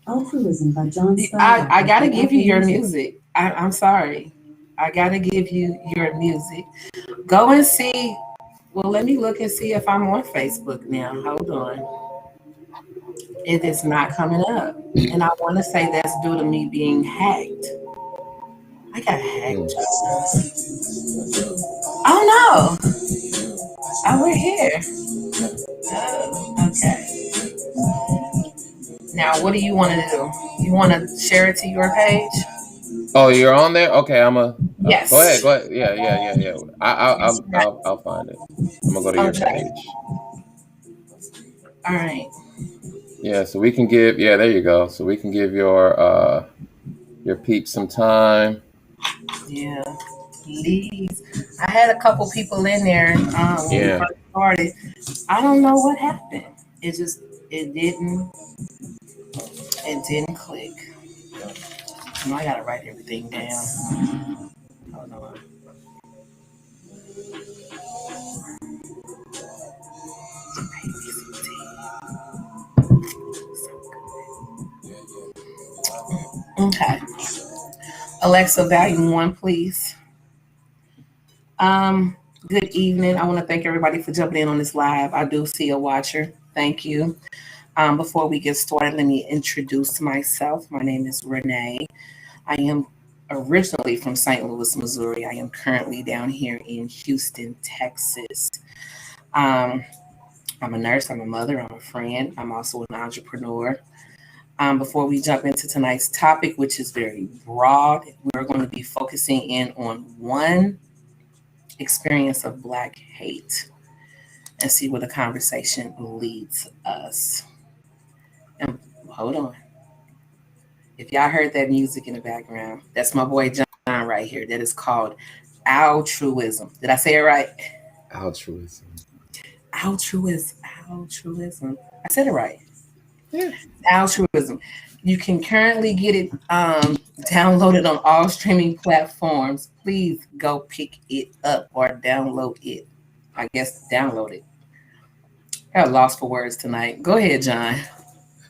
Altruism by John Scott. I gotta give you your music. I'm sorry. I gotta give you your music. Go and see. Well, let me look and see if I'm on Facebook now. Hold on. It is not coming up. And I want to say that's due to me being hacked. I got hacked. Oh no. Oh, we're here. Oh, okay. Now, what do you want to do? You want to share it to your page? Oh, you're on there. Okay, I'm a. Go ahead. Yes. Go ahead. Yeah, yeah, yeah, yeah. I'll find it. I'm gonna go to your Okay. page. All right. Yeah, so we can give. Yeah, there you go. So we can give your peeps some time. Yeah. Please. I had a couple people in there when we Yeah. first started. I don't know what happened. It just it didn't click. I gotta write everything down. Hold on. Okay. Alexa, volume one, please. Um, Good evening. I want to thank everybody for jumping in on this live. I do see a watcher. Thank you. Before we get started, let me introduce myself. My name is Renee. I am originally from St. Louis, Missouri. I am currently down here in Houston, Texas. Um, I'm a nurse, I'm a mother, I'm a friend, I'm also an entrepreneur. Before we jump into tonight's topic, which is very broad, we're going to be focusing in on one experience of Black hate and see where the conversation leads us. And hold on. If y'all heard that music in the background, that's my boy John right here. That is called altruism. Did I say it right? Altruism. Altruism. Altruism. I said it right. Yeah. Altruism. You can currently get it downloaded on all streaming platforms. Please go pick it up or download it. I guess download it. I got lost for words tonight. Go ahead, John.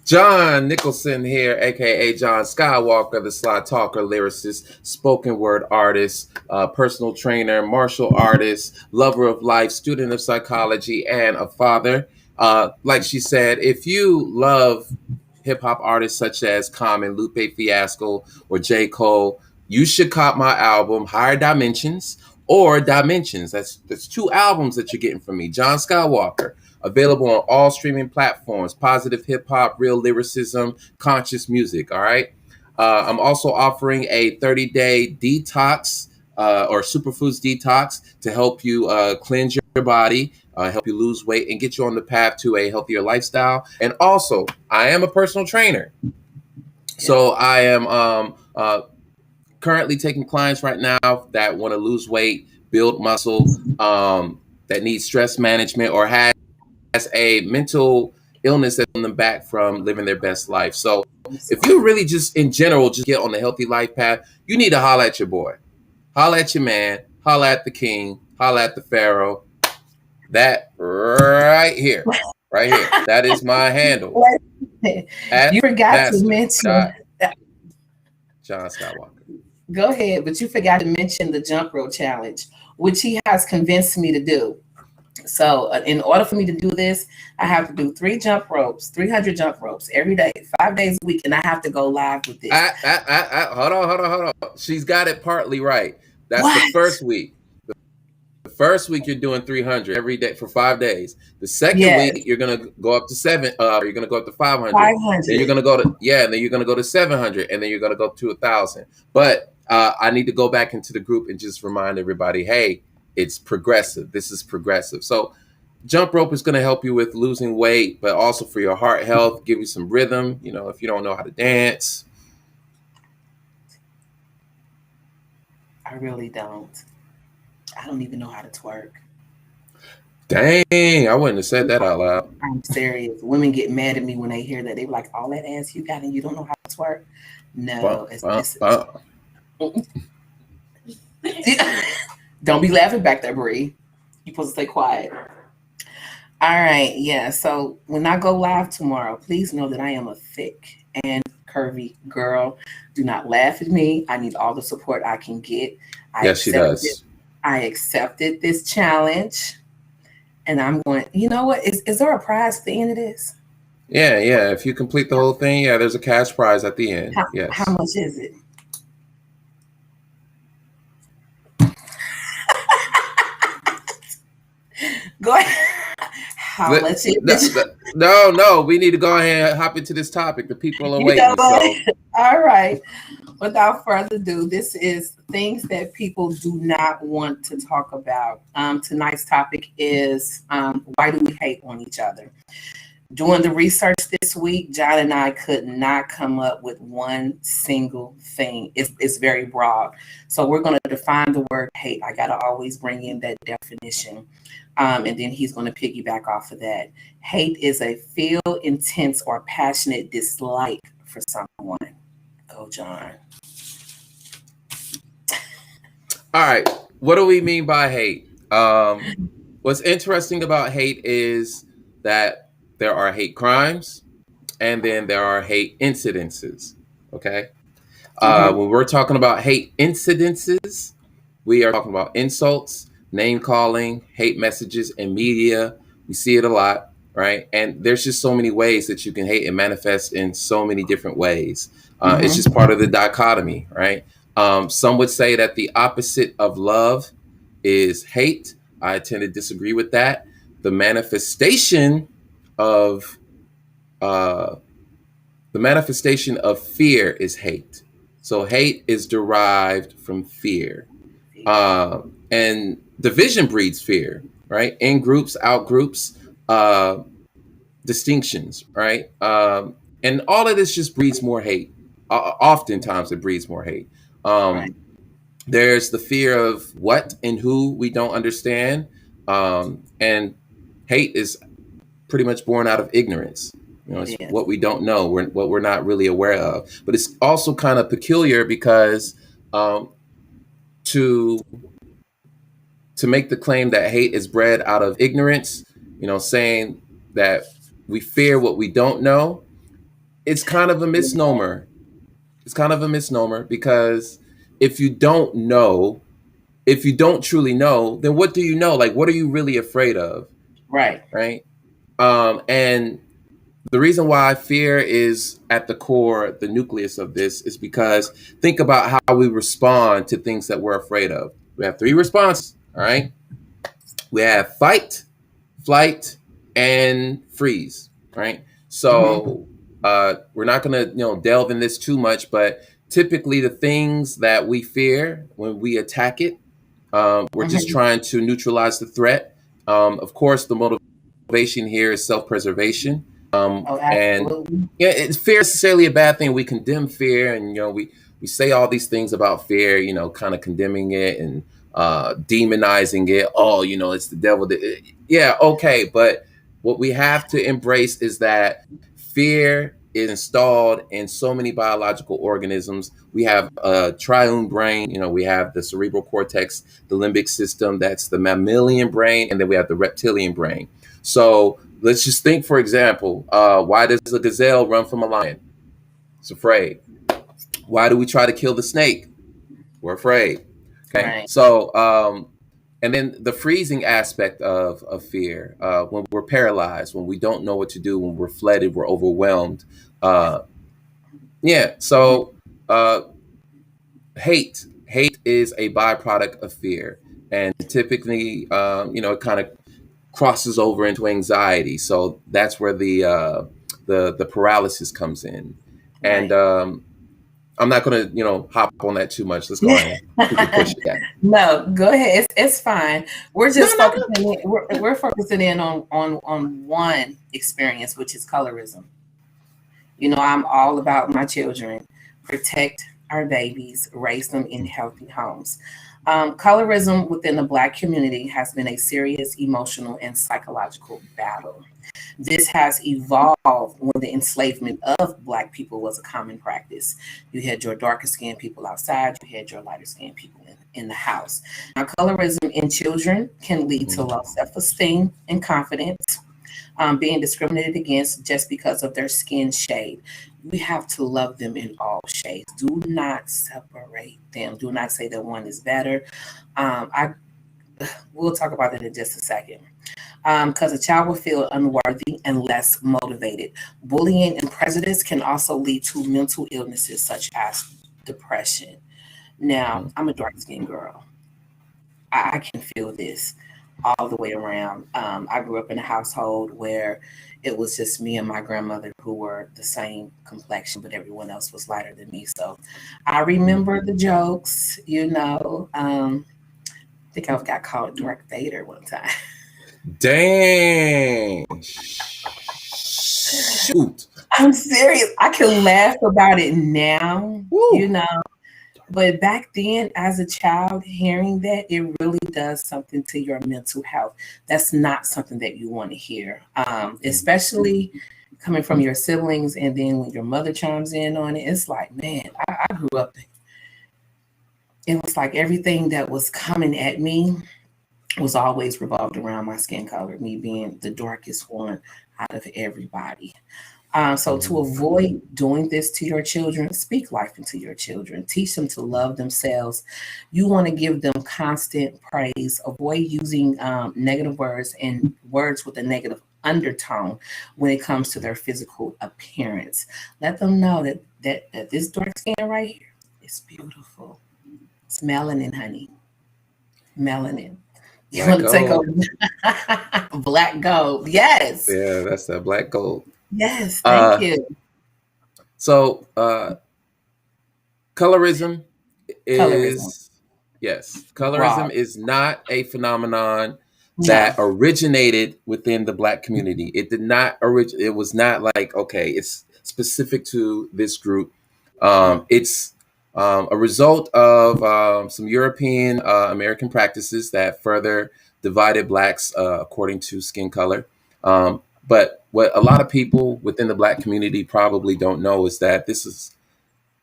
John Nicholson here, aka John Skywalker, the sly talker, lyricist, spoken word artist, personal trainer, martial artist, lover of life, student of psychology, and a father. Like she said, if you love hip hop artists such as Common, Lupe Fiasco, or J. Cole, you should cop my album, Higher Dimensions or Dimensions. That's two albums that you're getting from me, John Skywalker. Available on all streaming platforms. Positive hip hop, real lyricism, conscious music. All right. I'm also offering a 30-day detox or superfoods detox to help you cleanse your body, help you lose weight, and get you on the path to a healthier lifestyle. And also, I am a personal trainer. So I am currently taking clients right now that want to lose weight, build muscle, that need stress management, or has a mental illness that's holding them back from living their best life. So if you really just in general just get on the healthy life path, you need to holler at your boy. Holler at your man, holler at the king, holler at the pharaoh. That right here. Right here. That is my handle. You At forgot to Master. mention. John Skywalker. Go ahead, but you forgot to mention the jump rope challenge, which he has convinced me to do. So, in order for me to do this, I have to do 300 jump ropes every day, 5 days a week, and I have to go live with this. Hold on. She's got it partly right. That's the What? first week. The first week you're doing 300 every day for 5 days. The second Yes, week you're gonna go up to seven. You're gonna go up to 500. Then you're 500. gonna go to and then you're gonna go to 700, and then you're gonna go to 1,000. But I need to go back into the group and just remind everybody, hey, it's progressive. This is progressive. So jump rope is gonna help you with losing weight, but also for your heart health, give you some rhythm. You know, if you don't know how to dance. I really don't. I don't even know how to twerk. Dang, I wouldn't have said that out loud. I'm serious. Women get mad at me when they hear that. They be like, all that ass you got and you don't know how to twerk? Bump, No, bump, it's bump. don't be laughing back there, Bree. You supposed to stay quiet. All right, yeah. So when I go live tomorrow, please know that I am a thick and curvy girl. Do not laugh at me. I need all the support I can get. I Yes, she accepted. does. I accepted this challenge, and I'm going. You know what? Is there a prize at the end of this? Yeah, yeah. If you complete the whole thing, yeah, there's a cash prize at the end. How Yes. much is it? Go ahead. How much is it? No, no. We need to go ahead and hop into this topic. The people are You know waiting. what? So All right. Without further ado, this is things that people do not want to talk about. Tonight's topic is why do we hate on each other? Doing the research this week, John and I could not come up with one single thing. It's very broad. So we're going to define the word hate. I got to always bring in that definition. And then he's going to piggyback off of that. Hate is a feel intense or passionate dislike for someone. Go, John. all right. What do we mean by hate? What's interesting about hate is that there are hate crimes and then there are hate incidences. Okay. Mm-hmm. When we're talking about hate incidences, we are talking about insults, name calling, hate messages in media. We see it a lot, right? And there's just so many ways that you can hate and manifest in so many different ways. It's just Mm-hmm. part of the dichotomy, right? Some would say that the opposite of love is hate. I tend to disagree with that. The manifestation of uh, the manifestation of fear is hate. So hate is derived from fear. And division breeds fear, right? In groups, out groups, uh, distinctions, right? And all of this just breeds more hate. Oftentimes, it breeds more hate. Right. Um, there's the fear of what and who we don't understand, and hate is pretty much born out of ignorance. You know, It it's is. what we don't know, what we're not really aware of. But it's also kind of peculiar because um, to to make the claim that hate is bred out of ignorance, saying that we fear what we don't know, it's kind of a misnomer. It's kind of a misnomer because if you don't know, if you don't truly know, then what do you know? Like, what are you really afraid of, Right. right? And the reason why fear is at the core, the nucleus of this, is because think about how we respond to things that we're afraid of. We have three responses, all right? We have fight, flight, and freeze, right? Mm-hmm. So we're not going to delve in this too much, but typically the things that we fear when we attack it, we're just Mm-hmm. trying to neutralize the threat. Of course, the motivation here is self-preservation, Oh, and absolutely. yeah, it's fear is necessarily a bad thing. We condemn fear, and we say all these things about fear, kind of condemning it and demonizing it. Oh, it's the devil. Yeah, okay, but what we have to embrace is that fear is installed in so many biological organisms. We have a triune brain. We have the cerebral cortex, the limbic system. That's the mammalian brain, and then we have the reptilian brain. So let's just think, for example, why does a gazelle run from a lion? It's afraid. Why do we try to kill the snake? We're afraid. Okay. Right. So, and then the freezing aspect of fear, when we're paralyzed, when we don't know what to do, when we're flooded, we're overwhelmed. Uh, yeah. So, uh, hate is a byproduct of fear. And typically, it kind of crosses over into anxiety. So that's where the paralysis comes in. And Right. I'm not going to hop on that too much. Let's go ahead. We can push it down. No, go ahead. It's fine. We're No, just no, no. focusing. We're focusing in on one experience, which is colorism. I'm all about my children. Protect our babies, raise them in healthy homes. Colorism within the Black community has been a serious emotional and psychological battle. This has evolved when the enslavement of Black people was a common practice. You had your darker skinned people outside, you had your lighter skinned people in the house. Now, colorism in children can lead to Mhm. low self esteem and confidence. being discriminated against just because of their skin shade. We have to love them in all shades. Do not separate them. Do not say that one is better. I We'll talk about that in just a second. Because a child will feel unworthy and less motivated. Bullying and prejudice can also lead to mental illnesses such as depression. Now, Mhm. I'm a dark skinned girl. I can feel this all the way around. I grew up in a household where it was just me and my grandmother who were the same complexion, but everyone else was lighter than me. So I remember the jokes, I think I got called Dark Vader one time. Dang. Shoot. I'm serious. I can laugh about it now, Woo. but back then, as a child, hearing that, it really does something to your mental health. That's not something that you want to hear, especially coming from your siblings. And then when your mother chimes in on it, it's like, man, I grew up. It was like everything that was coming at me was always revolved around my skin color, me being the darkest one out of everybody. So to Mhm. avoid doing this to your children, speak life into your children. Teach them to love themselves. You want to give them constant praise. Avoid using negative words and words with a negative undertone when it comes to their physical appearance. Let them know that this dark skin right here is beautiful. It's melanin, honey. Melanin. You Black want to take over gold. black gold? Yes. Yeah, that's that black gold. Yes. Thank Uh, you. so colorism Colorism. is yes, colorism Broad. is not a phenomenon that No. originated within the black community. It did not originate. It was not like okay, it's specific to this group. It's a result of some European American practices that further divided blacks according to skin color. But what a lot of people within the black community probably don't know is that this is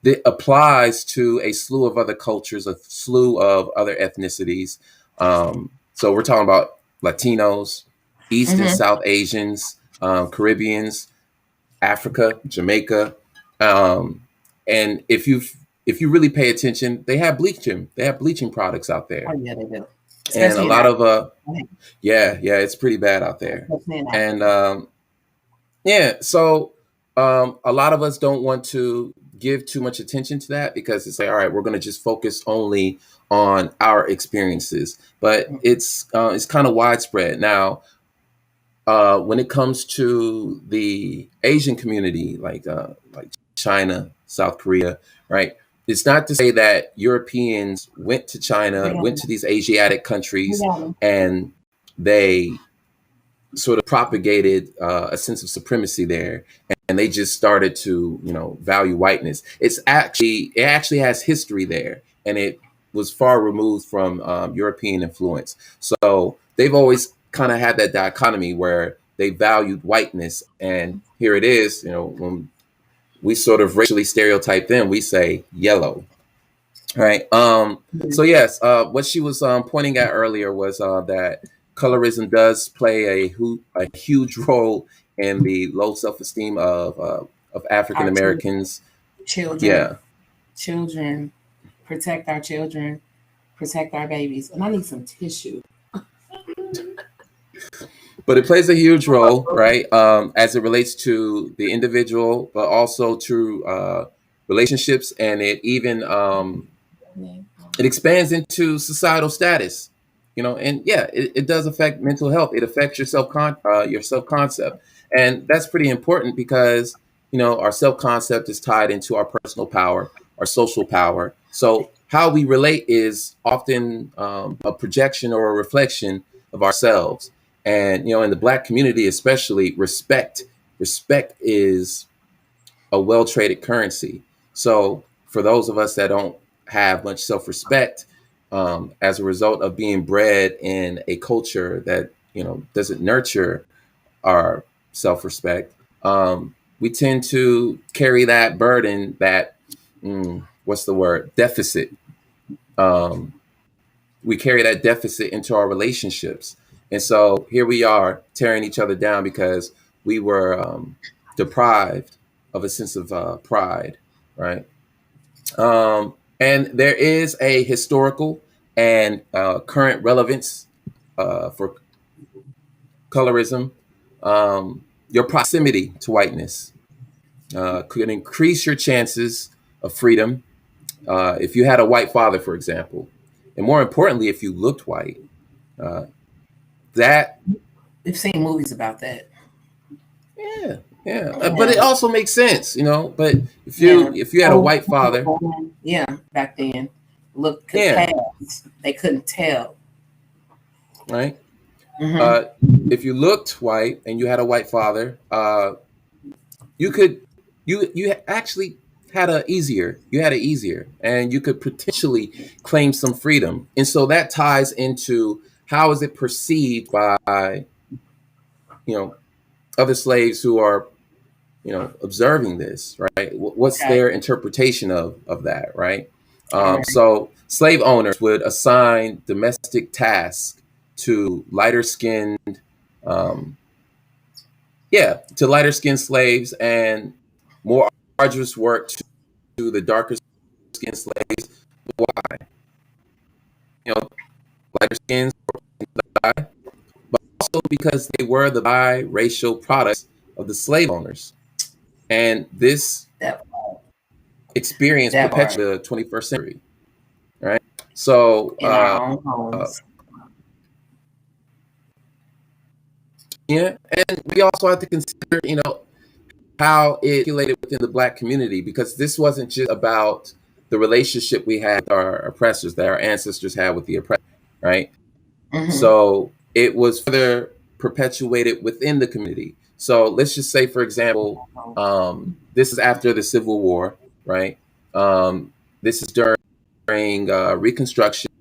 that applies to a slew of other cultures, a slew of other ethnicities. So we're talking about Latinos, East and Hmm. South Asians, Caribbeans, Africa, Jamaica, um, and if you really pay attention, they have bleaching. They have bleaching products out Oh there, yeah, they do. and a Especially in lot Africa. of yeah, it's pretty bad out there, Especially in and Africa. yeah, so a lot of us don't want to give too much attention to that because it's like, all right, we're going to just focus only on our experiences, but it's kind of widespread now. When it comes to the Asian community, like China, South Korea, right? It's not to say that Europeans went to We China, went don't. to these Asiatic We countries, don't. and they sort of propagated a sense of supremacy there, and they just started to value whiteness. It actually has history there, and it was far removed from European influence. So they've always kind of had that dichotomy where they valued whiteness, and here it is. When we sort of racially stereotype them, we say yellow. Right. So yes, what she was pointing at earlier was that colorism does play a huge role in the low self esteem of African Our Americans. children, Yeah, children, protect our children, protect our babies. And I need some tissue. but it plays a huge role, right, as it relates to the individual, but also to relationships, and it expands into societal status, and yeah, it does affect mental health. It affects your self concept, and that's pretty important because our self concept is tied into our personal power, our social power. So how we relate is often a projection or a reflection of ourselves. And in the black community, especially, respect is a well traded currency. So for those of us that don't have much self respect, as a result of being bred in a culture that doesn't nurture our self respect, we tend to carry that burden, that what's the word, deficit. Um, we carry that deficit into our relationships, And so here we are tearing each other down because we were deprived of a sense of pride, right? And there is a historical and current relevance for colorism. Your proximity to whiteness could increase your chances of freedom if you had a white father, for example, and more importantly, if you looked white. Uh, that We've seen movies about that. Yeah, yeah, but it Yeah, also makes sense, you know. But yeah. if you had a Oh, white father, yeah, back then, look could yeah, pass. They couldn't tell. right. Hmm. Uh, if you looked white and you had a white father, you could you actually had a easier you had it easier, and you could potentially claim some freedom. And so that ties into how is it perceived by you know other slaves who are observing this, right? What's Okay. their interpretation of that, right? All right. So slave owners would assign domestic tasks to lighter skinned, um, yeah, to lighter skinned slaves, and more arduous work to the darker skinned slaves. Why? You know, lighter skins die, but also because they were the biracial products of the slave owners, and this That experience that part perpetuated the 21st century, right? So, in our own homes. yeah, and we also have to consider, how it circulated within the Black community, because this wasn't just about the relationship we had with our oppressors, that our ancestors had with the oppressor, right? Hmm. So it was further perpetuated within the community. So let's just say, for example, this is after the Civil War, right? This is during Reconstruction.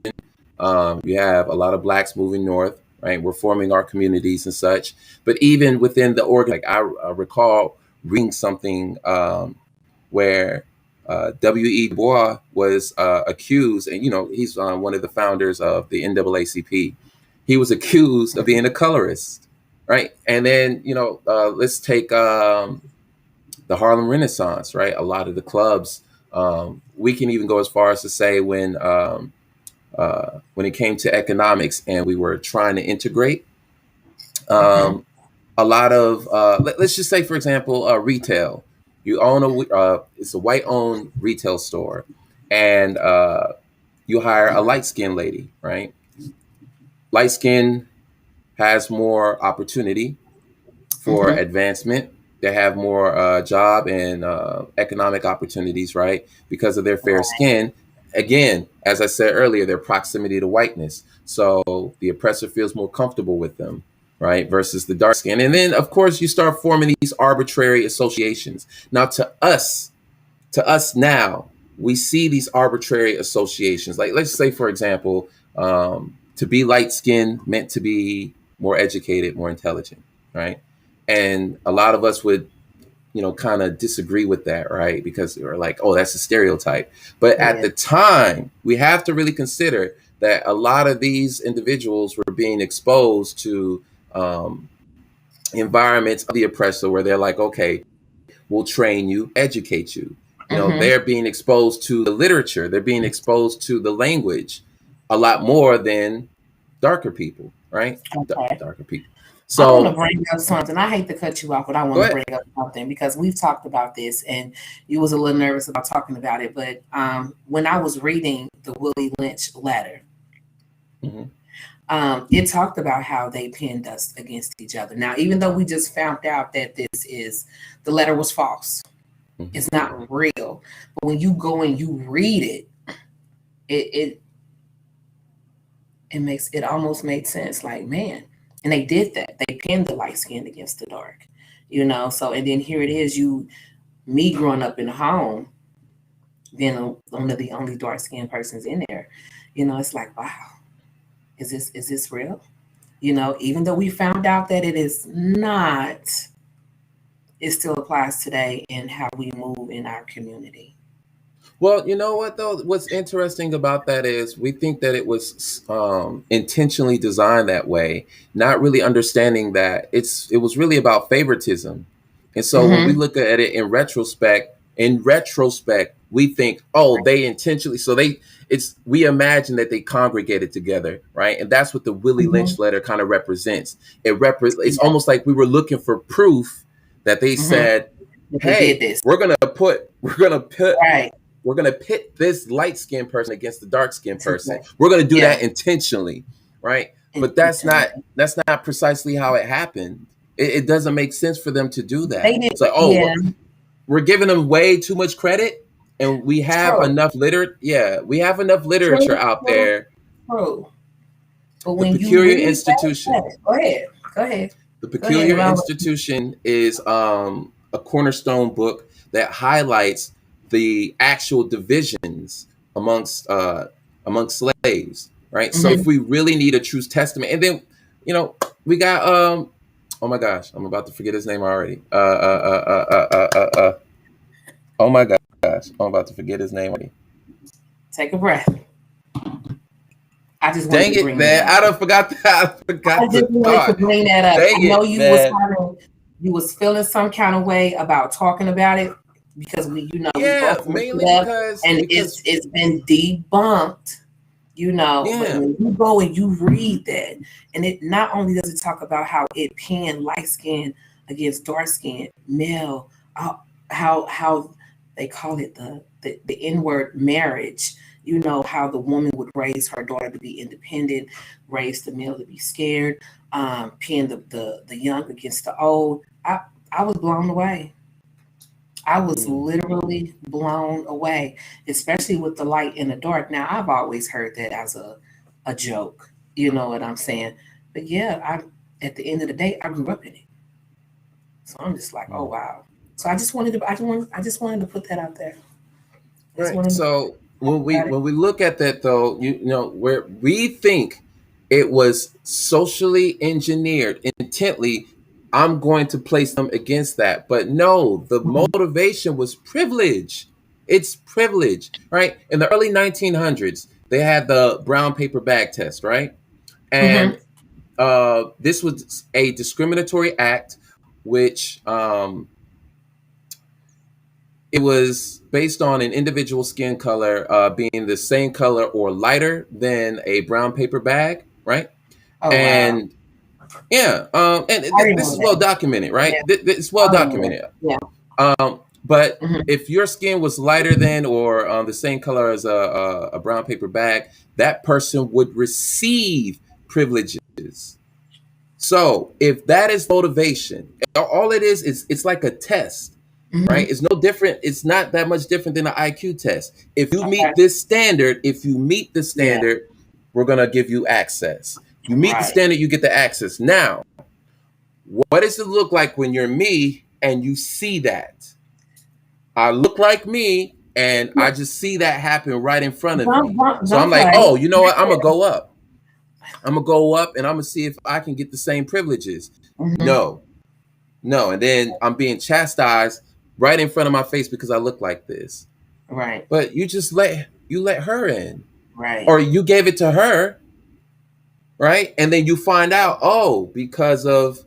You have a lot of blacks moving north, right? We're forming our communities and such. But even within the organ, like I recall reading something where W.E. Du Bois was accused, and he's one of the founders of the NAACP. He was accused of being a colorist, right? And then let's take the Harlem Renaissance, right? A lot of the clubs. We can even go as far as to say when it came to economics and we were trying to integrate, Hmm. um, a lot of let's just say, for example, retail. You own it's a white owned retail store, and you hire a light skinned lady, right? Light skin has more opportunity for Hmm. advancement. They have more job and economic opportunities, right? Because of their fair skin. Again, as I said earlier, their proximity to whiteness. So the oppressor feels more comfortable with them, right? Versus the dark skin. And then, of course, you start forming these arbitrary associations. Now, to us now, we see these arbitrary associations. Like, let's say, for example, to be light skinned meant to be more educated, more intelligent, right? And a lot of us would, kind of disagree with that, right? Because we're like, oh, that's a stereotype. But at Yeah. the time, we have to really consider that a lot of these individuals were being exposed to um, environments of the oppressor where they're like, okay, will train you, educate you. Hmm. They're being exposed to the literature, they're being exposed to the language a lot more than darker people, right? Okay. Darker people. I want to So bring up something. I hate to cut you off, but I want go to ahead. bring up something because we've talked about this, and you was a little nervous about talking about it. But when I was reading the Willie Lynch letter, Hmm. it talked about how they pinned us against each other. Now, even though we just found out that the letter was false, Hmm. it's not real. But when you go and you read it, it it almost made sense. Like, man, and they did that. They pinned the light skin against the dark, So, and then here it is, me growing up in a home, being one of the only dark skinned persons in there. It's like, wow, is this real? Even though we found out that it is not, it still applies today in how we move in our community. Well, you know what though? What's interesting about that is we think that it was intentionally designed that way, not really understanding that it was really about favoritism. And so when we Mm-hmm. look at it in retrospect, we think, oh, they intentionally. So we imagine that they congregated together, right? And that's what the Willie Mm-hmm. Lynch letter kind of represents. It's Yeah. almost like we were looking for proof that they Mm-hmm. said, They did hey, this. Right. we're gonna pit this light skinned person against the dark skinned person. Today. We're gonna do that Yeah. intentionally, right? But Intentionally. that's not precisely how it happened. It doesn't make sense for them to do They that. did. It's like, oh, Yeah. we're giving them way too much credit, and we have True. enough we have enough literature True. out True. there. True. But The when you peculiar read that, institution. go ahead. Go ahead. The Go ahead. Peculiar Institution is a cornerstone book that highlights the actual divisions amongst amongst slaves, right? So if Mm-hmm. we really need a true testament, and then we got oh my gosh, I'm about to forget his name already. Oh my gosh, I'm about to forget his name already. Take a breath. I just wanted Dang to it, bring that man! up. I don't forgot that. I I forgot the just wanted to thought. bring that up. Dang I know it, you was man! kind of you was feeling some kind of way about talking about it because we Yeah, both looked mainly it up and because it's been debunked, but yeah. when you go and you read that, and it not only does it talk about how it pinned light skin against dark skin male, how they call it the N word marriage. How the woman would raise her daughter to be independent, raise the male to be scared, pin the young against the old. I was blown away. I was Mm. literally blown away, especially with the light and the dark. Now, I've always heard that as a joke, you know what I'm saying? But yeah, at the end of the day, I grew up in it. So I'm just like, oh Mm. wow. So I just wanted to put that out there. I just Right. wanted to So talk about it. when we look at that though, where we think it was socially engineered intently, I'm going to place them against that. But no, the Mhm. motivation was privilege. It's privilege, right? In the early 1900s, they had the brown paper bag test, right? And Mhm. this was a discriminatory act, which it was based on an individual skin color being the same color or lighter than a brown paper bag, right? Oh wow. And yeah, I this remember is well that. documented, right? Yeah, It's well I remember that. documented. Yeah. But Mhm. if your skin was lighter than or the same color as a brown paper bag, that person would receive privileges. So if that is motivation, all it is it's like a test, right? Mhm. It's no different. It's not that much different than an IQ test. Okay. If you meet the Yeah. standard, we're gonna give you access. You meet the Right. standard, you get the access. Now, what does it look like when you're me and you see that? I look like me and I just see that happen right in front of me. So I'm Don't like, play. oh, you know what? I'm gonna go up. I'm gonna go up and I'm gonna see if I can get the same privileges. Mhm. No, no, and then I'm being chastised right in front of my face because I look like this. Right. But you let her in, Right. or you gave it to her, right? And then you find out, oh, because of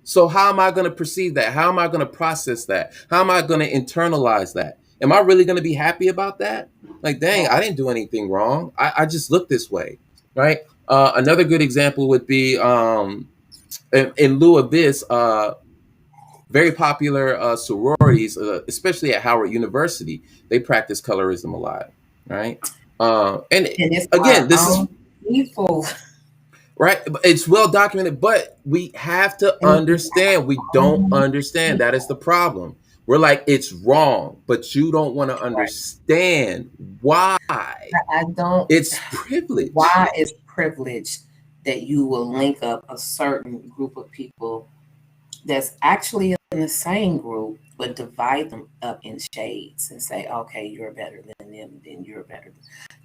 so how am I going to perceive that? How am I going to process that? How am I going to internalize that? Am I really going to be happy about that? Like, dang, I Right. didn't do anything wrong. I just look this way, right? Another good example would be in lieu of this, very popular sororities, especially at Howard University, they practice colorism a lot, right? And And it's again, our this is own people. right. It's well documented, but we have to And it's understand. We our don't own understand. That is people. the problem. We're like, it's wrong, but you don't want to Right. understand why. I don't. It's privilege. Why is privilege that you will link up a certain group of people that's actually in the same group, but divide them up in shades and say, okay, you're better than them, then you're better.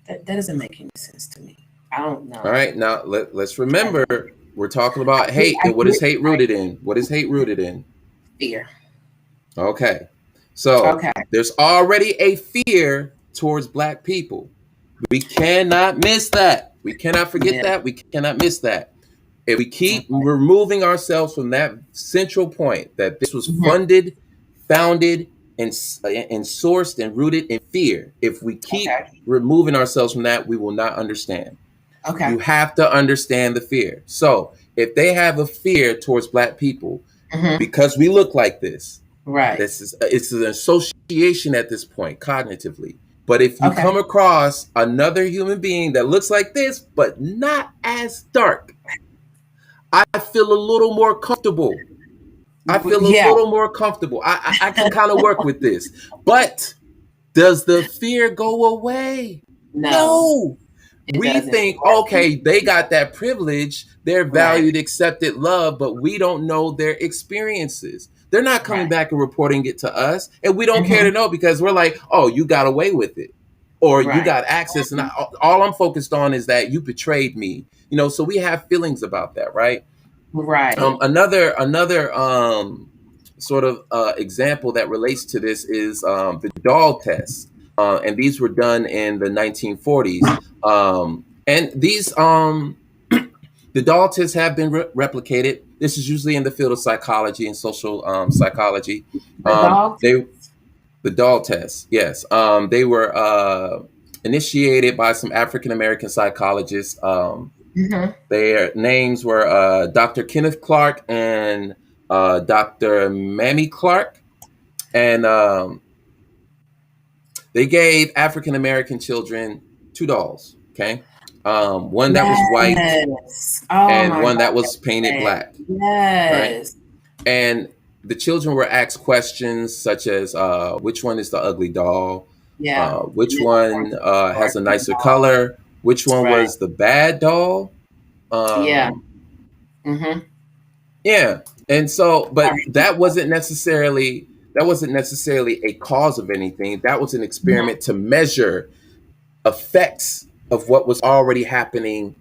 That doesn't make any sense to me. I don't All know. right. Now let's I remember don't. we're talking about I hate. And what is get hate like rooted in? What is hate rooted in? fear. Okay. So Okay. there's already a fear towards Black people. We cannot miss that. We cannot forget Yeah. that. We cannot miss that. If we keep Okay. removing ourselves from that central point that this was Mhm. funded, founded, and sourced and rooted in fear, if we keep Okay. removing ourselves from that, we will not understand. Okay. You have to understand the fear. So if they have a fear towards Black people Hmm. because we look like Right. this is it's an association at this point cognitively. But if you Okay. come across another human being that looks like this but not as dark, I feel a little more comfortable. I feel a Yeah. little more comfortable. I can kind of work with this. But does the fear go away? No, No. it We doesn't. think, okay, they got that privilege, they're Right. valued, accepted, loved, but we don't know their experiences. They're not coming Right. back and reporting it to us, and we don't care to Hmm. know because we're like, oh, you got away with it, or you Right. got access, and all I'm focused on is that you betrayed me. So we have feelings about that, right? Right. Another sort of example that relates to this is the doll test, and these were done in the 1940s. And these the doll tests have been replicated. This is usually in the field of psychology and social psychology. The dog. They The doll tests, yes, they were initiated by some African American psychologists. Hmm. Their names were Dr. Kenneth Clark and Dr. Mamie Clark. And they gave African American children two dolls, okay? One that was white Yes. Oh and my one that God. was painted Yes. black, right? Yes. And the children were asked questions such as which one is the ugly doll? Yeah. And Which then of course, one has a the nicer dog. color? Which one Right. was the bad doll? Yeah. Um, Hmm. Yeah. And so, I but remember. that wasn't necessarily a cause of anything. That was an Mhm. experiment to measure effects of what was already happening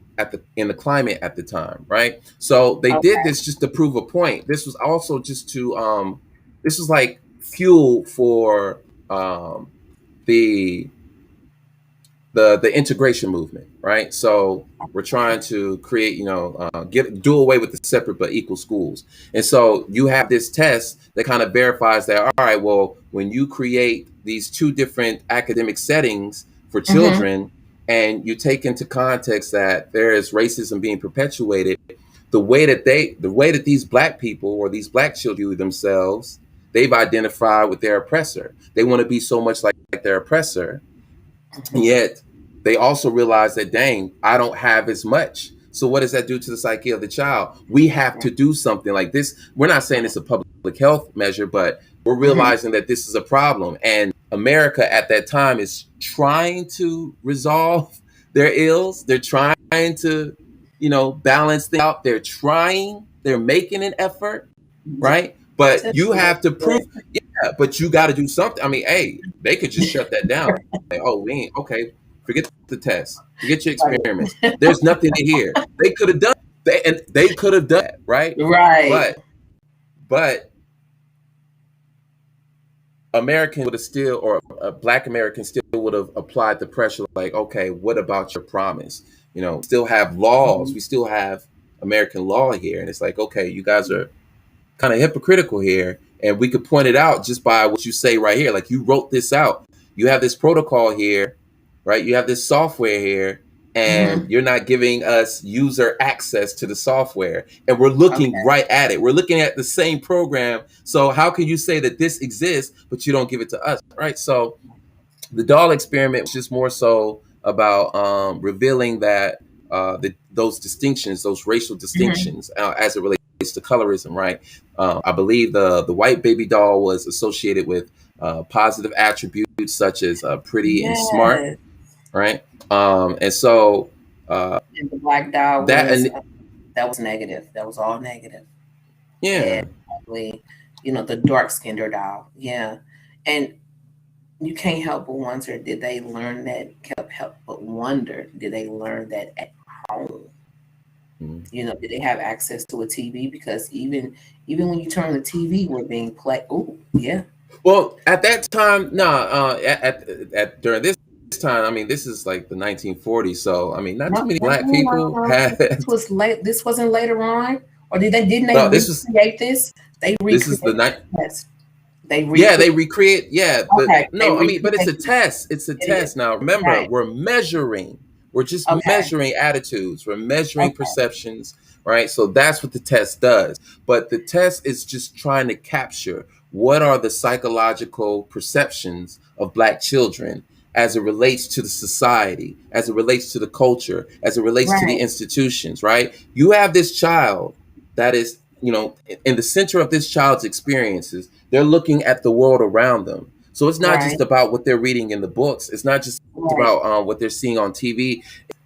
in the climate at the time, right? So they did Okay. this just to prove a point. This was also just to this was like fuel for the the integration movement, right? So we're trying to create, do away with the separate but equal schools. And so you have this test that kind of verifies that, all right, well, when you create these two different academic settings for Hmm. children and you take into context that there is racism being perpetuated, the way that these Black people or these Black children view themselves, they've identified with their oppressor. They want to be so much like their oppressor, and Hmm. yet they also realize that, dang, I don't have as much. So what does that do to the psyche of the child? We have to do something like this. We're not saying it's a public health measure, but we're Hmm. realizing that this is a problem. And America at that time is trying to resolve their ills. They're trying to, balance things out. They're making an effort, right? But Just you a little have to prove, bit. yeah, but you got to do something. I mean, hey, they could just shut that down. Like, oh, we ain't okay. Forget the test. Forget your experiments. There's nothing to hear. They could have done and they could have done that, right? Right. But but American would have still, or Black Americans still would have applied the pressure. Like, okay, what about your promise? Still have laws. Mhm. We still have American law here, and it's like, okay, you guys are kind of hypocritical here. And we could point it out just by what you say right here. Like, you wrote this out. You have this protocol here, right? You have this software here, and Mhm. you're not giving us user access to the software. And we're looking Okay. right at it. We're looking at the same program. So how can you say that this exists, but you don't give it to us, right? So the doll experiment was just more so about revealing that those distinctions, those racial Mhm. distinctions, as it relates to colorism, right? I believe the white baby doll was associated with positive attributes such as pretty and smart, Yes. right? And so And the black dog that was and that was negative. That was all negative. yeah, And probably, the dark skinned dog. Yeah. And you can't help but wonder, did they learn that, kept help but wonder, did they learn that at home? mm, Did they have access to a TV? Because even when you turn the TV, we're being played. Oh, yeah. Well, at that time, no, at during this time, I mean, this is like the 1940s, so I mean, not too No, many no, black no, no, people no. had. This was late. This wasn't later on, or didn't they No, recreate this? They this is the recreated night. this. They Yeah, they recreate. recreate. Yeah, but Okay, they no, I mean, but it's a recreated. test. It's a It is test. Now, remember, right. we're measuring. We're just Okay, measuring attitudes. We're measuring okay, perceptions, right? So that's what the test does. But the test is just trying to capture what are the psychological perceptions of black children as it relates to the society, as it relates to the culture, as it relates to the right, institutions, right? You have this child that is, in the center of this child's experiences, they're looking at the world around them. So it's not right, just about what they're reading in the books. It's not just right. about what they're seeing on TV.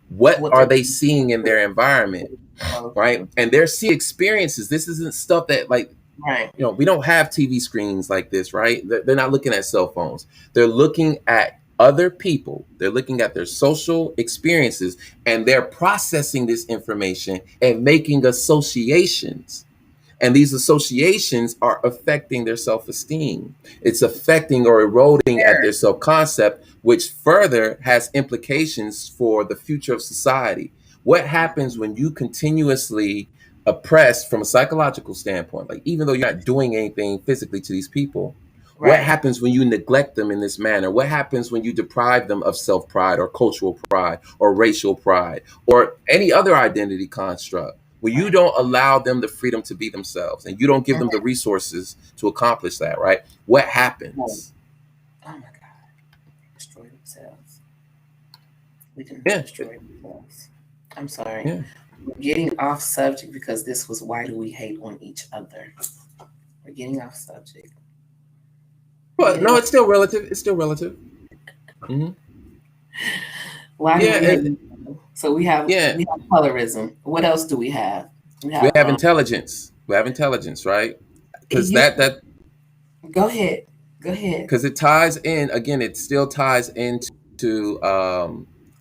What What are they're they seeing in their environment, exposed right? to. And they're seeing experiences. This isn't stuff that, like, Right, we don't have TV screens like this, right? They're not looking at cell phones. They're looking at other people. They're looking at their social experiences, and they're processing this information and making associations, and these associations are affecting their self-esteem. It's affecting or eroding at their self-concept, which further has implications for the future of society. What happens when you continuously oppress from a psychological standpoint, like even though you're not doing anything physically to these people? What right, happens when you neglect them in this manner? What happens when you deprive them of self-pride or cultural pride or racial pride or any other identity construct? When you right. don't allow them the freedom to be themselves and you don't give them the Mhm. resources to accomplish that, right? What Right. happens? Oh my God, destroy themselves. We can Yeah, destroy themselves. I'm sorry. yeah. We're getting off subject because this was why do we hate on each other? We're getting off subject. We're But getting no, off. it's still relative. It's still relative. hmm Why do Yeah, we hate each other? So yeah. we have colorism. What else do we have? We We have have intelligence. We have intelligence, right? Because you that go ahead. Go ahead. because it ties in again. It still ties into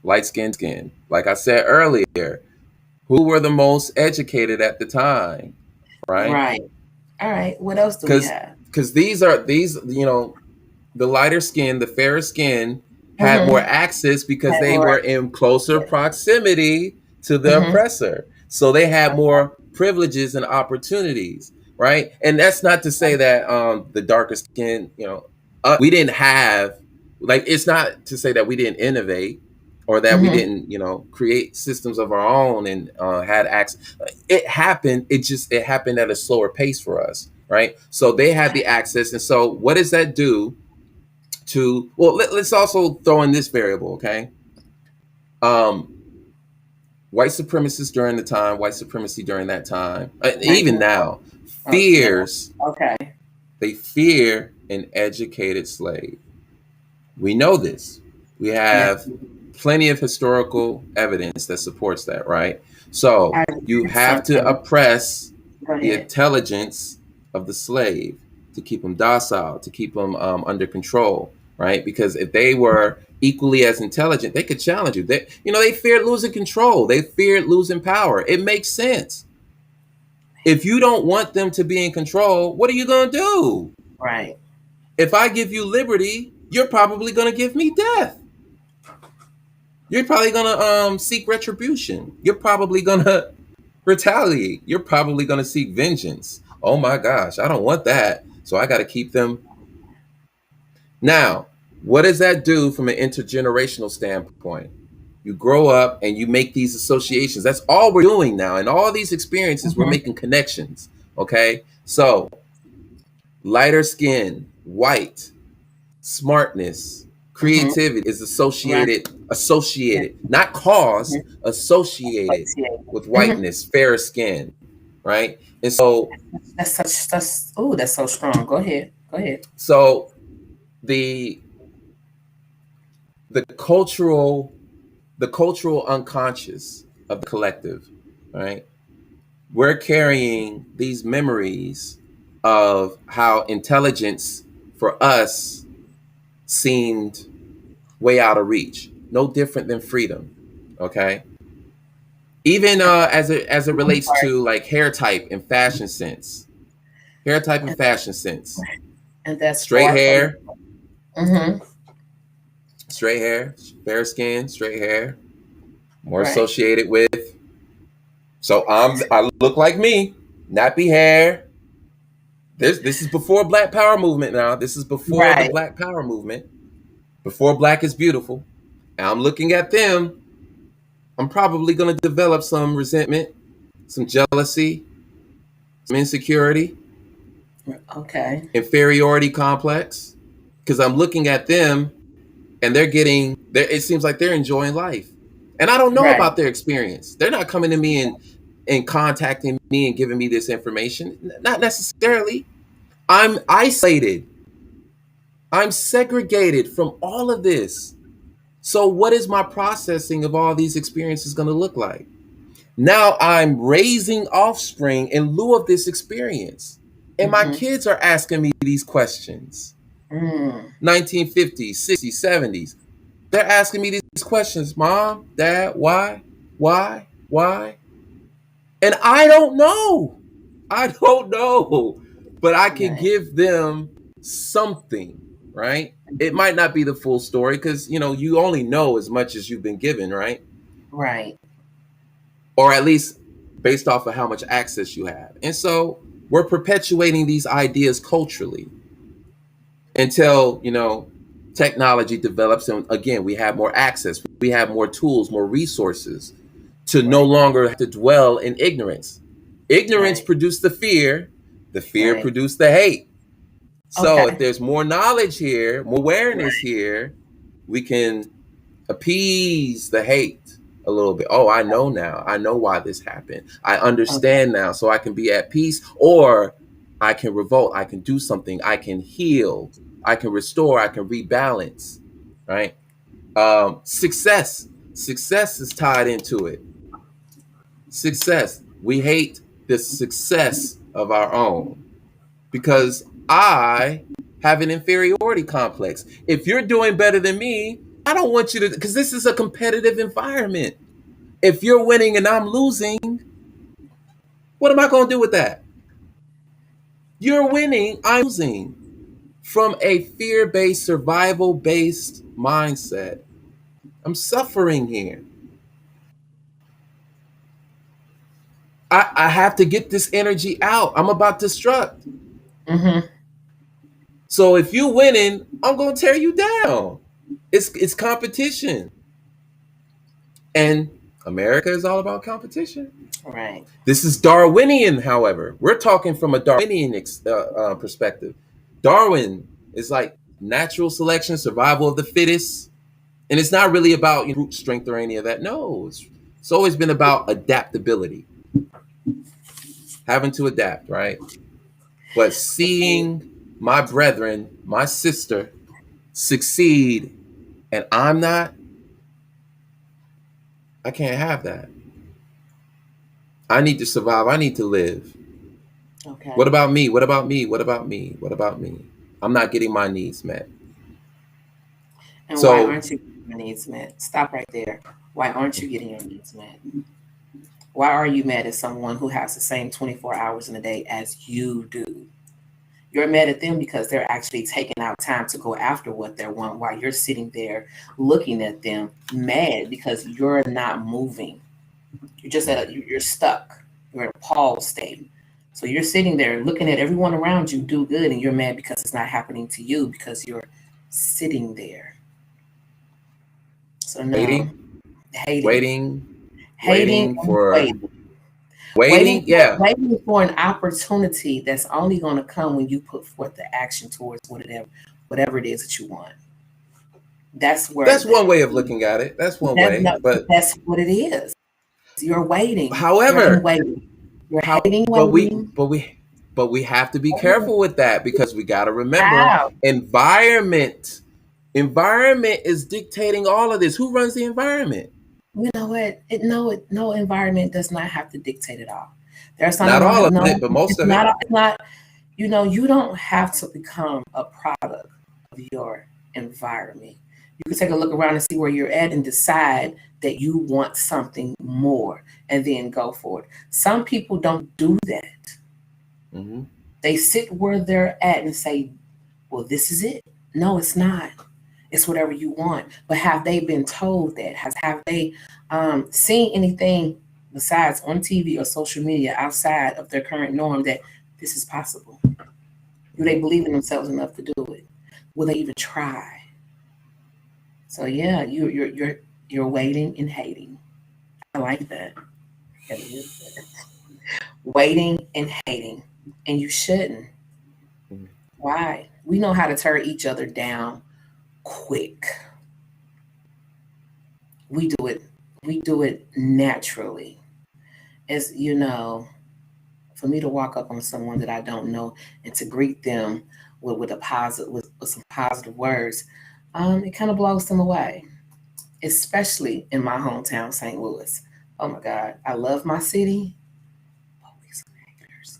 light skin. Like I said earlier, who were the most educated at the time, right? Right. All right. What else do we Because have? these the lighter skin, the fairer skin had more Mm-hmm. access because Had they more. were in closer proximity to the Mm-hmm. oppressor. So they had more privileges and opportunities, right? And that's not to say that the darker skin, we didn't have, like, it's not to say that we didn't innovate or that we Mm-hmm. didn't, create systems of our own and had access. It happened. It happened at a slower pace for us, right? So they had the access. And so what does that do to, well, us also throw in this variable, okay? um White supremacists during the time, white supremacy during that time, even 1940. now, Oh, no. fears, Okay. they fear an educated slave. We know this. We Yes. have plenty of historical evidence that supports that, right? So I you read have to something. oppress Go the ahead. intelligence of the slave to keep them docile, to keep them under control, right? Because if they were equally as intelligent, they could challenge you. They feared losing control. They feared losing power. It makes sense. If you don't want them to be in control, what are you going to do? Right. If I give you liberty, you're probably going to give me death. You're probably going to seek retribution. You're probably going to retaliate. You're probably going to seek vengeance. Oh my gosh, I don't want that. So I got to keep them. Now, what does that do from an intergenerational standpoint? You grow up and you make these associations. That's all we're doing now. In all these experiences, we're Mm-hmm. making connections. Okay. So, lighter skin, white, smartness, Mm-hmm. creativity is Right. Yeah. associated, not caused, associated Associated. with Mm-hmm. whiteness, fair skin, right? And so, That's so strong. Go ahead. Go ahead. so the the cultural the cultural unconscious of the collective, right? We're carrying these memories of how intelligence for us seemed way out of reach, no different than freedom, okay? Even as it I'm relates sorry. to like hair type and fashion sense, hair type and fashion sense. And that's Straight far from. hair, Mm-hmm. straight hair, fair skin, straight hair, more Right. associated with. So I look like me, nappy hair. This is before Black Power movement now. This is before the Right. Black Power movement. Before Black is beautiful. And I'm looking at them. I'm probably going to develop some resentment, some jealousy, some insecurity, Okay. inferiority complex, because I'm looking at them and they're getting there. It seems like they're enjoying life, and I don't know Right. about their experience. They're not coming to me and contacting me and giving me this information. Not necessarily. I'm isolated. I'm segregated from all of this. So what is my processing of all these experiences going to look like? Now I'm raising offspring in lieu of this experience. And my Mm-hmm. kids are asking me these questions. Mm. 1950s, 60s, 70s. They're asking me these questions. Mom, Dad, why? Why? Why? And I don't know. I don't know. But I can Right. give them something, right? It might not be the full story because, you only know as much as you've been given, right? Right. Or at least based off of how much access you have. And so we're perpetuating these ideas culturally until, technology develops. And again, we have more access, we have more tools, more resources to no Right. longer have to dwell in ignorance. Ignorance Right. produced the fear Right. produced the hate. So if Okay. there's more knowledge here, more awareness Right. here, we can appease the hate a little bit. Oh, I know now. I know why this happened. I Okay. understand now. So I can be at peace, or I can revolt. I can do something. I can heal. I can restore. I can rebalance. Right? Success. Success is tied into it. Success. We hate the success of our own because I have an inferiority complex. If you're doing better than me, I don't want you to, because this is a competitive environment. If you're winning and I'm losing, what am I going to do with that? You're winning, I'm losing. From a fear based, survival based mindset, I'm suffering here. I have to get this energy out. I'm about to destruct. Mm-hmm. So if you winning, I'm going to tear you down. It's competition. And America is all about competition. Right. This is Darwinian, however. We're talking from a Darwinian perspective. Darwin is like natural selection, survival of the fittest. And it's not really about brute strength or any of that. No, it's always been about adaptability, having to adapt, right? But seeing my brethren, my sister, succeed and I'm not, I can't have that. I need to survive. I need to live. What Okay. about me? What about me? What about me? What about me? I'm not getting my needs met. And why So aren't you getting your needs met? Stop right there. Why aren't you getting your needs met? Why are you mad at someone who has the same 24 hours in a day as you do? You're mad at them because they're actually taking out time to go after what they want while you're sitting there looking at them mad because you're not moving. You're just you're stuck. You're in a pause state. So you're sitting there looking at everyone around you do good and you're mad because it's not happening to you because you're sitting there. So no, waiting, hating, waiting, hating waiting and for waiting. waiting. Yeah, Waiting for an opportunity that's only going to come when you put forth the action towards whatever it is that you want. That's where that's the one way of looking at it. That's one that way. no, But that's what it is. You're waiting. You're in however, waiting. You're how hating but we waiting. but we but we have to be careful with that because we got to remember How? environment. Environment is dictating all of this. Who runs the environment? You know what? No environment does not have to dictate it all. There's Not no, all of no, it, but most it's of it. not, it's not, you don't have to become a product of your environment. You can take a look around and see where you're at and decide that you want something more and then go for it. Some people don't do that. Hmm. They sit where they're at and say, Well, this is it. No, it's not. It's whatever you want. But have they been told that? Have they seen anything besides on TV or social media outside of their current norm that this is possible? Do they believe in themselves enough to do it? Will they even try? So yeah, you're waiting and hating. I like that. That is good. Waiting and hating, and you shouldn't. Mhm. Why? We know how to tear each other down quick. We do it. We do it naturally. As you know, for me to walk up on someone that I don't know and to greet them with a positive with some positive words, it kind of blows them away. Especially in my hometown, St. Louis. Oh my God, I love my city. But we some haters.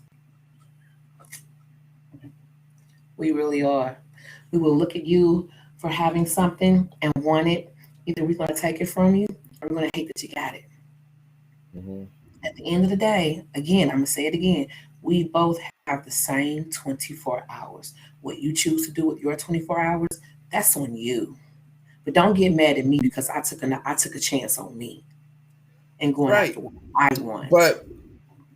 We really are. We will look at you for having something and want it. Either we're going to take it from you or we're going to hate that you got it. Mhm. At the end of the day, again, I'm going to say it again. We both have the same 24 hours. What you choose to do with your 24 hours, that's on you. But don't get mad at me because I took a chance on me and going Right. after what I want. But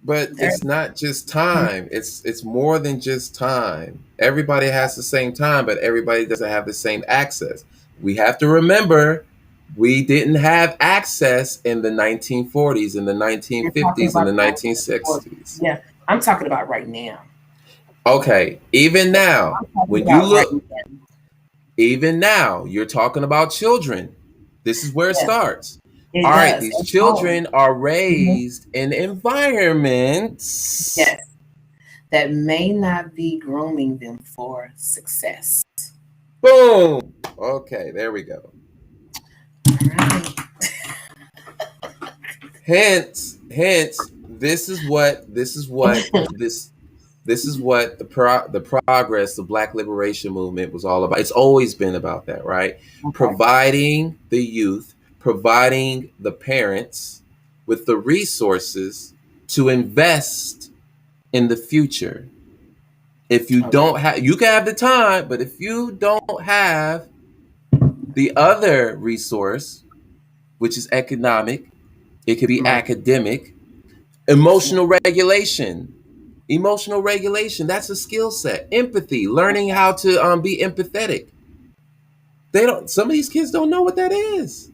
but There, it's not just time. It's more than just time. Everybody has the same time, but everybody doesn't have the same access. We have to remember we didn't have access in the 1940s, in the you're talking 1950s, in about the the 1940s. 1960s. Yeah, I'm talking about right now. Okay, even now, I'm talking when you about right look, now. even now, you're talking about children. This is where it Yeah, starts. it All right, does. these It's home. children are Mhm. raised in environments. Yes, that may not be grooming them for success. Boom. Okay, there we go. Right. Hence, this is what the progress the Black Liberation Movement was all about. It's always been about that, right? Okay. Providing the youth, providing the parents with the resources to invest in the future. If you Okay. don't have, you can have the time, but if you don't have the other resource, which is economic, it could be Right. academic, Yeah. emotional regulation, that's a skill set. Empathy, learning how to be empathetic. They don't, some of these kids don't know what that is.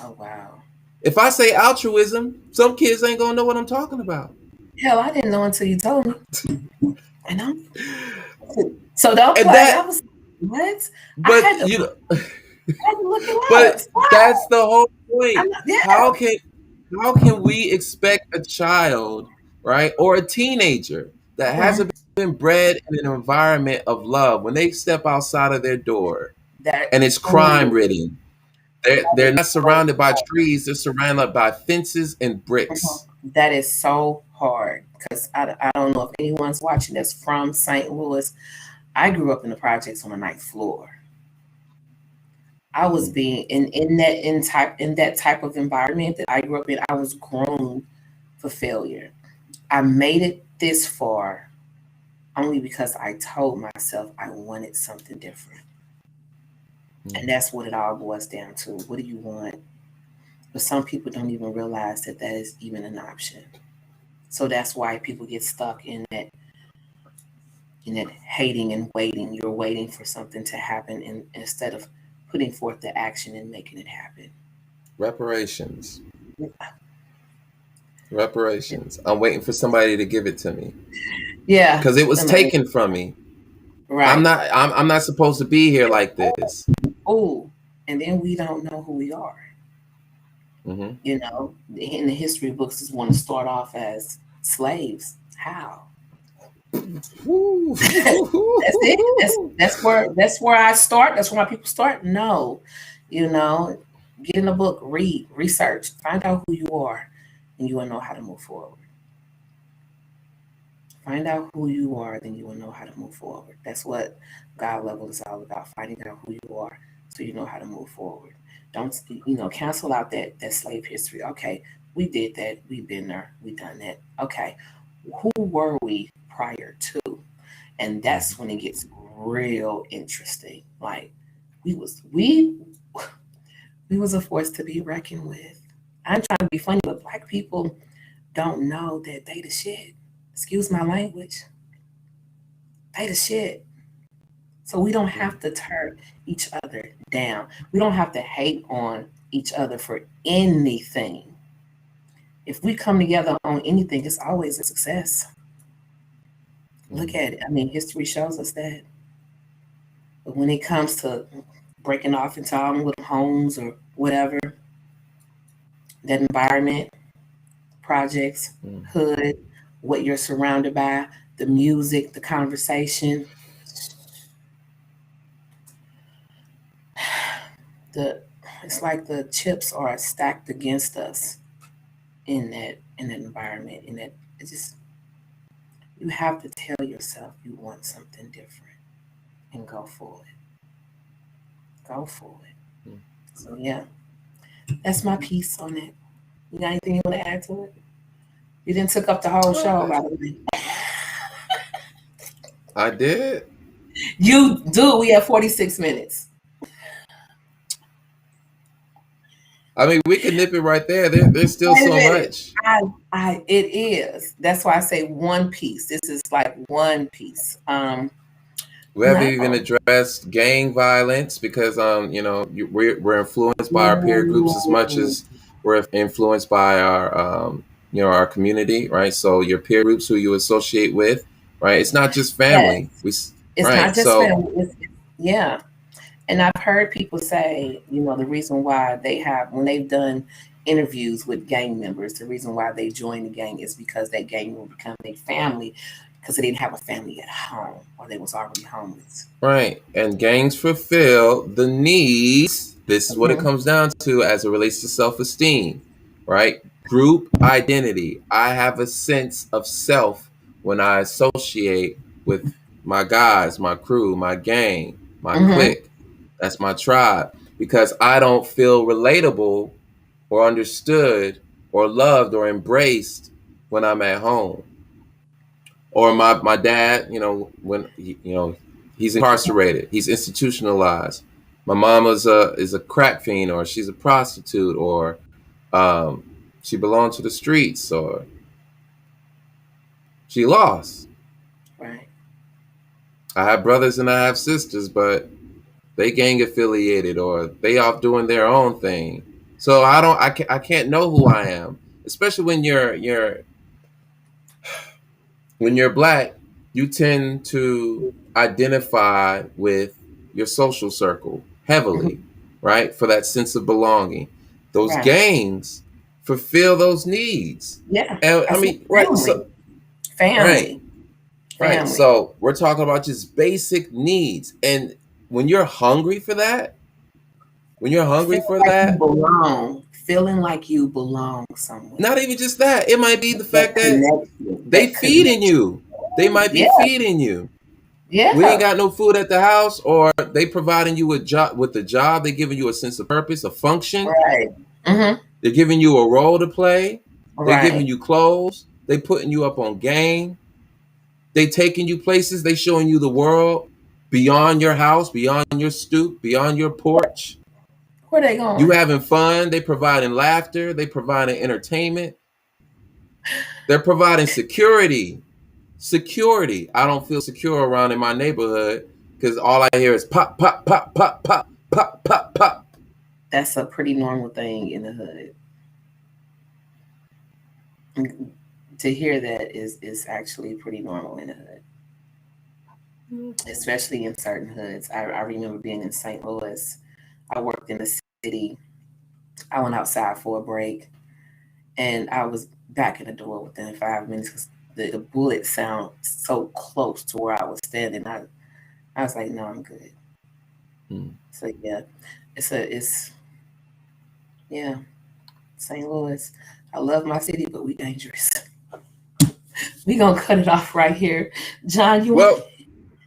Oh wow. If I say altruism, some kids ain't gonna know what I'm talking about. Hell, I didn't know until you told me. And I'm so don't And play. I that, was what? I but had to you know, look it up. but Stop. that's the whole point. I'm not, yeah. How can how can we expect a child, right, or a teenager that Mhm. hasn't been bred in an environment of love when they step outside of their door That and it's crime ooh, ridden? that They're is not so surrounded by hard. trees; they're surrounded by fences and Mhm. bricks. That is so hard because I don't know if anyone's watching this from St. Louis. I grew up in the projects on the ninth floor. I was being in that type of environment that I grew up in. I was groomed for failure. I made it this far only because I told myself I wanted something different. And that's what it all boils down to. What do you want? But some people don't even realize that that is even an option. So that's why people get stuck in that hating and waiting. You're waiting for something to happen instead of putting forth the action and making it happen. Reparations, reparations. I'm waiting for somebody to give it to me Yeah. because it was Somebody, taken from me. right. I'm not supposed to be here like this. Oh, and then we don't know who we are. Hmm. You know, in the history books, is want to start off as slaves. How? That's it. That's where I start. That's where my people start. No, you know, get in a book, read, research, find out who you are, and you will know how to move forward. Find out who you are, then you will know how to move forward. That's what God level is all about. Finding out who you are, so you know how to move forward. Don't cancel out that slave history. Okay, we did that. We've been there. We done that. Okay, who were we prior to? And that's when it gets real interesting. Like we was we we was a force to be reckoned with. I'm trying to be funny, but black people don't know that they the shit. Excuse my language. They the shit. So we don't Mm. have to tear each other down. We don't have to hate on each other for anything. If we come together on anything, it's always a success. Look Mm. at it. I mean, history shows us that. But when it comes to breaking off into our own little homes or whatever, that environment, projects, Mm. hood, what you're surrounded by, the music, the conversation, the it's like the chips are stacked against us in that environment. In that it just you have to tell yourself you want something different and go for it. Go for it. Mm. So yeah, that's my piece on it. You got anything you want to add to it? You didn't took up the whole show, by the way. I did. You do. We have 46 minutes. I mean, we could nip it right there. There's still Wait a so minute. much. It is. That's why I say one piece. This is like one piece. We haven't Not even addressed gang violence because, we're influenced by our peer groups as much Ooh, as we're influenced by our community, right? So your peer groups who you associate with, right? It's not just yes. family. It's not Right. just So, family. Yeah. And I've heard people say, the reason why they have, when they've done interviews with gang members, the reason why they joined the gang is because that gang will become a family because they didn't have a family at home or they was already homeless. right. And gangs fulfill the needs. This is what it Mhm. comes down to as it relates to self-esteem, right? Group identity. I have a sense of self when I associate with my guys, my crew, my gang, my Mhm. clique. That's my tribe. Because I don't feel relatable or understood or loved or embraced when I'm at home. Or my dad, when he's incarcerated, he's institutionalized. My mama's is a crack fiend, or she's a prostitute, or um, she belonged to the streets, or she lost. Right. I have brothers and I have sisters, but they gang affiliated or they off doing their own thing. So I can't know who I am, especially when you're black, you tend to identify with your social circle Mhm. heavily, right? For that sense of belonging. Those Right. gangs fulfill those needs. Yeah. And I I said mean, right, family. so right, Family. right. Family. So we're talking about just basic needs. And when you're hungry for that, when you're hungry Feeling for like you that, belong. Feeling like you belong somewhere. not even just that, it might be the That fact that connection. they That feeding connection. you. They might be Yeah. feeding you. We ain't Yeah. got no food at the house, or they providing you with the job. They giving you a sense of purpose, a function. Right. Mm-hmm. They're giving you a role to play. They're giving Right. you clothes. They putting you up on game. They taking you places. They showing you the world beyond your house, beyond your stoop, beyond your porch. Where they You going? having fun. They providing laughter. They providing entertainment. They're providing security. Security. I don't feel secure around in my neighborhood because all I hear is pop, pop, pop, pop, pop, pop, pop, pop. That's a pretty normal thing in the hood. Mm, to hear that is actually pretty normal in the hood, especially in certain hoods. I remember being in St. Louis. I worked in the city. I went outside for a break, and I was back in the door within 5 minutes because the bullet sound so close to where I was standing. I was like, no, I'm good. Hmm. So yeah, it's yeah, St. Louis. I love my city, but we dangerous. We gonna cut it off right here, John. You want? Well,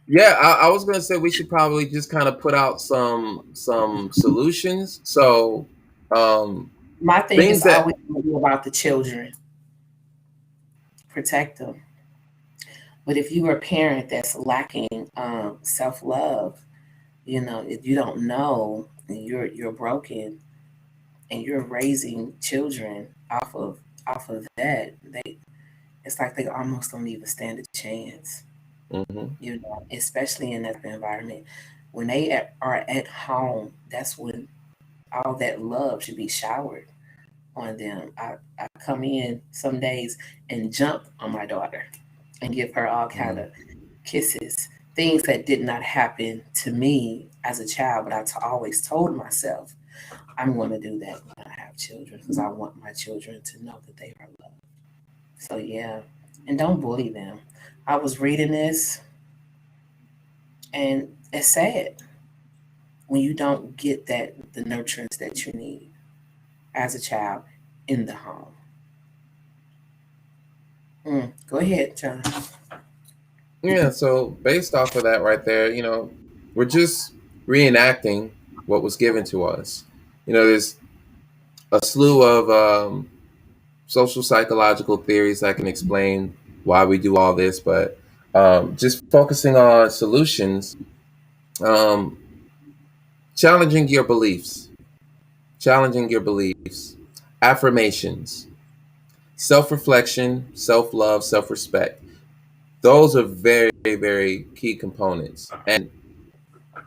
yeah, I was gonna say we should probably just kind of put out some solutions. So, um, My thing is things that always gonna be about the children. Protect them. But if you are a parent that's lacking self love, if you don't know, and you're broken, and you're raising children off of that, it's like they almost don't even stand a chance. Mm-hmm. Especially in that environment. When they are at home, that's when all that love should be showered on them. I come in some days and jump on my daughter and give her all kind of kisses, things that did not happen to me as a child, but always told myself I'm going to do that when I have children because I want my children to know that they are loved. So yeah, and don't bully them. I was reading this, and it's sad when you don't get the nurturance that you need as a child in the home. Go ahead, John. Yeah, so based off of that right there, we're just reenacting what was given to us. There's a slew of social psychological theories that can explain why we do all this, but just focusing on solutions, um, challenging your beliefs, affirmations, self reflection, self love, self respect. Those are very, very key components. And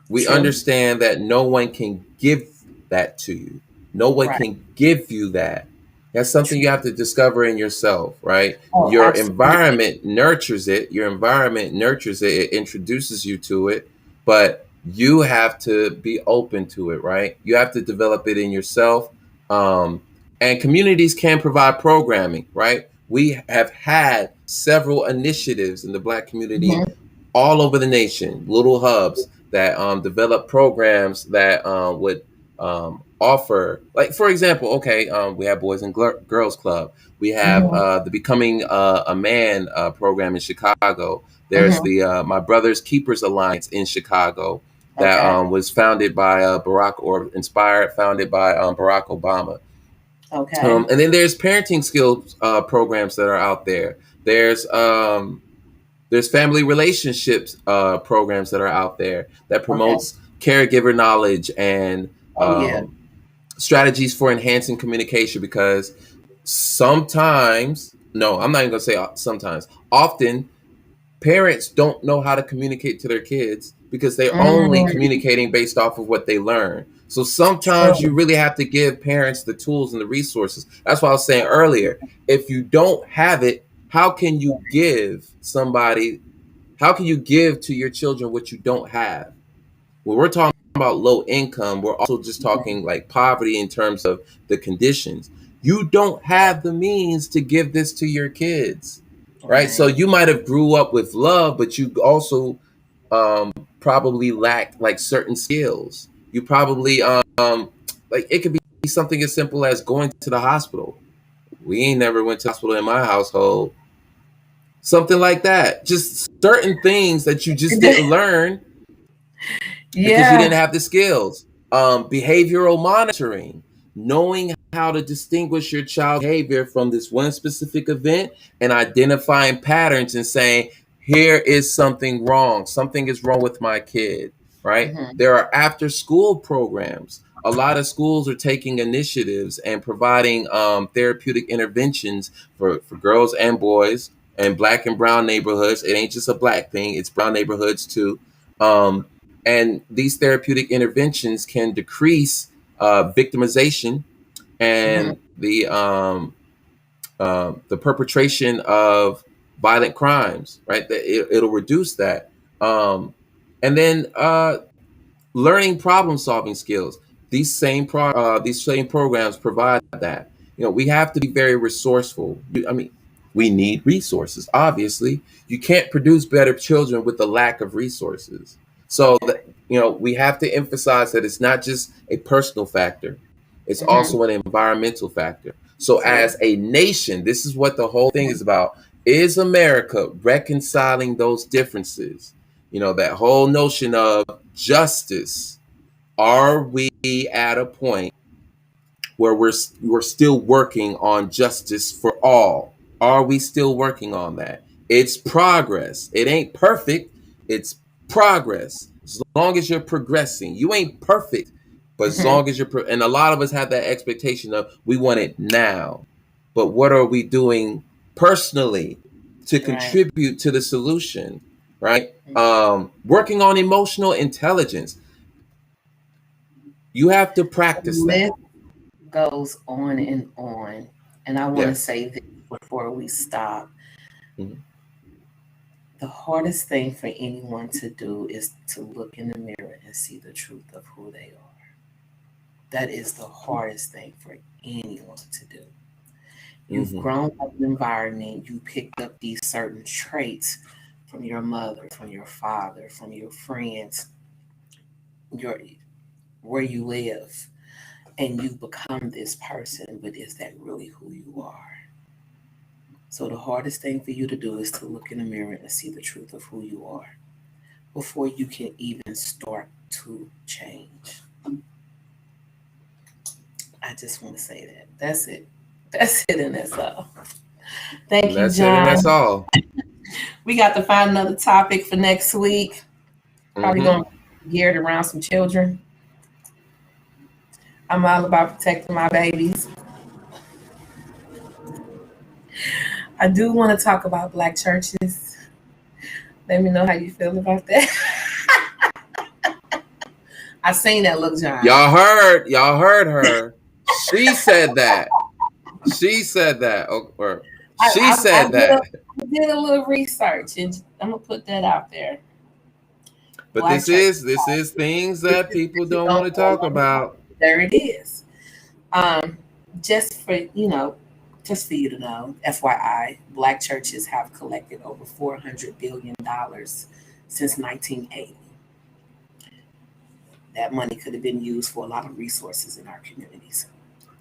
we True. understand that no one can give that to you. No one Right. can give you that. That's something you True. have to discover in yourself, right? Oh, Your absolutely. environment nurtures it. Your environment nurtures it. It introduces you to it, but you have to be open to it, right? You have to develop it in yourself. Um, and communities can provide programming, right? We have had several initiatives in the Black community Hmm. all over the nation, little hubs that develop programs that would offer, like for example, okay, we have Boys and Girls Club. We have Hmm. the Becoming a Man program in Chicago. There's Hmm. the My Brother's Keepers Alliance in Chicago that Okay. was founded by founded by Barack Obama. Okay. And then there's parenting skills programs that are out there. There's family relationships programs that are out there that Okay. promotes caregiver knowledge and Oh yeah. um, strategies for enhancing communication, because sometimes, no, I'm not even going to say sometimes, often parents don't know how to communicate to their kids because they're only Mm, communicating based off of what they learn. So sometimes you true. really have to give parents the tools and the resources. That's what I was saying earlier. If you don't have it, how can you give somebody, how can you give to your children what you don't have? When we're talking about low income, we're also just talking like poverty in terms of the conditions. You don't have the means to give this to your kids, right? So Right. you might have grew up with love, but you also um, probably lacked like certain skills. You probably like it could be something as simple as going to the hospital. We ain't never went to the hospital in my household. Something like that. Just certain things that you just didn't learn because you Yeah. didn't have the skills. Behavioral monitoring, knowing how to distinguish your child's behavior from this one specific event and identifying patterns and saying, here is something wrong. Something is wrong with my kid, right? Hmm. There are after school programs. A lot of schools are taking initiatives and providing therapeutic interventions for girls and boys and black and brown neighborhoods. It ain't just a black thing, it's brown neighborhoods too. Um, and these therapeutic interventions can decrease victimization Hmm. and the perpetration of violent crimes. Right, it'll reduce that. And then learning problem solving skills. These same programs provide that. We have to be very resourceful. I mean, we need resources. Obviously, you can't produce better children with the lack of resources. So that we have to emphasize that it's not just a personal factor; it's Hmm. also an environmental factor. So, True. as a nation, this is what the whole thing is about: is America reconciling those differences? That whole notion of justice. Are we at a point where we're still working on justice for all? Are we still working on that? It's progress. It ain't perfect. It's progress. As long as you're progressing, you ain't perfect, but as long as you're, and a lot of us have that expectation of we want it now. But what are we doing personally to Right. contribute to the solution? Right? Working on emotional intelligence. You have to The practice list that. goes on and on. And I want to Yes. say this before we stop. Mhm. The hardest thing for anyone to do is to look in the mirror and see the truth of who they are. That is the hardest thing for anyone to do. You've Mhm. grown up in an environment, you picked up these certain traits from your mother, from your father, from your friends, your where you live, and you become this person, but is that really who you are? So the hardest thing for you to do is to look in the mirror and see the truth of who you are before you can even start to change. I just want to say that. That's it. That's it, and that's all. Thank you, That's it, and John. that's all. We got to find another topic for next week. Probably Hmm. going to be geared around some children. I'm all about protecting my babies. I do want to talk about black churches. Let me know how you feel about that. I seen that look, John. Y'all heard her. She said that. She said that. Or I, she I, I, said did a, that. I did a little research, and I'm gonna put that out there. But Black this church. is things This that is people what you don't want don't to talk want to know. about. There it is. Um, just for just for you to know, FYI, black churches have collected over $400 billion since 1980. That money could have been used for a lot of resources in our communities.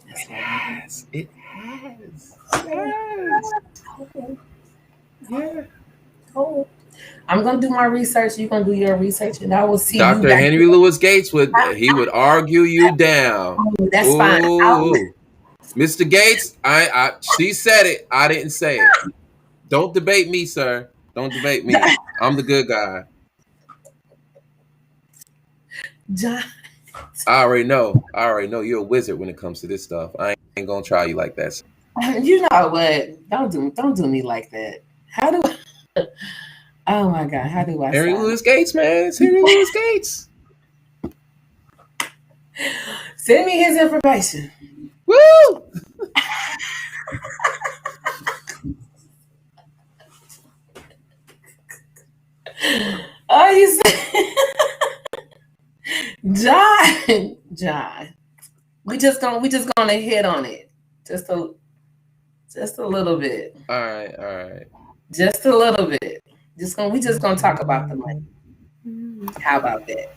That's what I want to Yes, it has. Yes. know. Yeah. Cool. I'm gonna do my research. You're gonna do your research, and I will see you Dr. back Henry here. Louis Gates would argue you down. That's fine. Ooh. Mr. Gates, I she said it. I didn't say it. Don't debate me, sir. Don't debate me. I'm the good guy. John, I already know. I already know you're a wizard when it comes to this stuff. I ain't gonna try you like that. Sir. you know what? Don't do me like that. How do? Oh my God, how do I Henry sign Louis Gates, man. It's Henry Louis Gates. it? Send me his information. Woo! Oh, you said John. John. We just gonna hit on it. Just a little bit. All right, all right. Just a little bit. We just gonna talk about the money. How about that?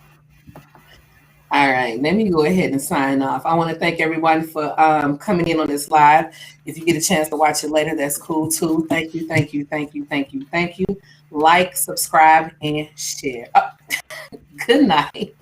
All right, let me go ahead and sign off. I want to thank everyone for coming in on this live. If you get a chance to watch it later, that's cool too. Thank you, thank you, thank you, thank you, thank you. Like, subscribe, and share. Oh, good night.